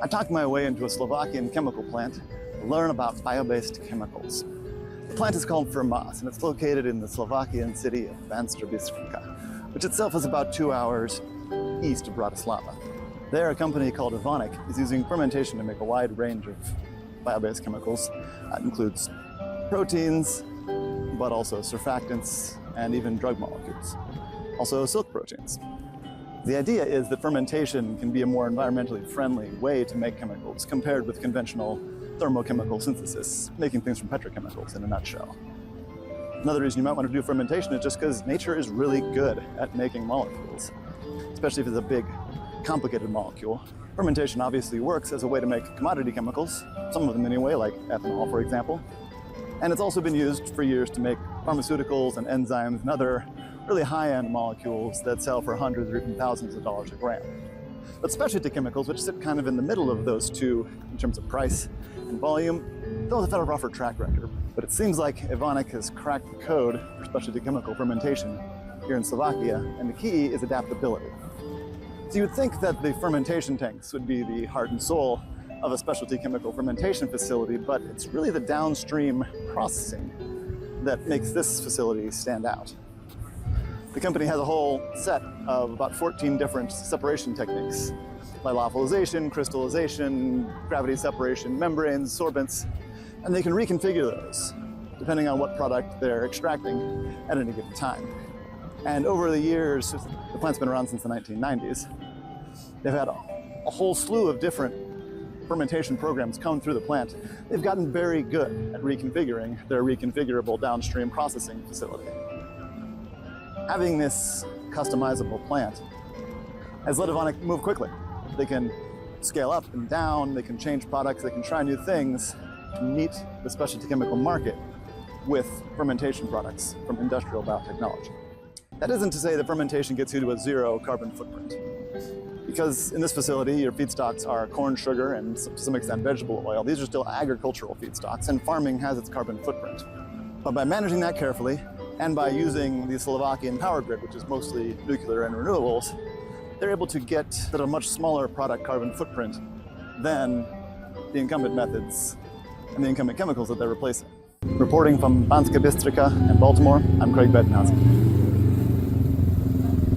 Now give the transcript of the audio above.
I talked my way into a Slovakian chemical plant to learn about bio-based chemicals. The plant is called Fermas, and it's located in the Slovakian city of Banska Bystrica, which itself is about 2 hours east of Bratislava. There, a company called Evonik is using fermentation to make a wide range of bio-based chemicals. That includes proteins, but also surfactants and even drug molecules. Also silk proteins. The idea is that fermentation can be a more environmentally friendly way to make chemicals compared with conventional thermochemical synthesis, making things from petrochemicals in a nutshell. Another reason you might want to do fermentation is just because nature is really good at making molecules, especially if it's a big, complicated molecule. Fermentation obviously works as a way to make commodity chemicals, some of them anyway, like ethanol, for example. And it's also been used for years to make pharmaceuticals and enzymes and other really high-end molecules that sell for hundreds or even thousands of dollars a gram. But specialty chemicals, which sit kind of in the middle of those two in terms of price and volume, don't have a rougher track record. But it seems like Evonik has cracked the code for specialty chemical fermentation here in Slovakia, and the key is adaptability. So you would think that the fermentation tanks would be the heart and soul of a specialty chemical fermentation facility, but it's really the downstream processing that makes this facility stand out. The company has a whole set of about 14 different separation techniques: lyophilization, crystallization, gravity separation, membranes, sorbents, and they can reconfigure those depending on what product they're extracting at any given time. And over the years, the plant's been around since the 1990s, they've had a whole slew of different fermentation programs come through the plant. They've gotten very good at reconfiguring their reconfigurable downstream processing facility. Having this customizable plant has let Evonik move quickly. They can scale up and down, they can change products, they can try new things to meet the specialty chemical market with fermentation products from industrial biotechnology. That isn't to say that fermentation gets you to a zero carbon footprint, because in this facility your feedstocks are corn sugar and to some extent vegetable oil. These are still agricultural feedstocks, and farming has its carbon footprint. But by managing that carefully, and by using the Slovakian power grid, which is mostly nuclear and renewables, they're able to get a much smaller product carbon footprint than the incumbent methods and the incumbent chemicals that they're replacing. Reporting from Banska Bystrica and Baltimore, I'm Craig Bettenhausen.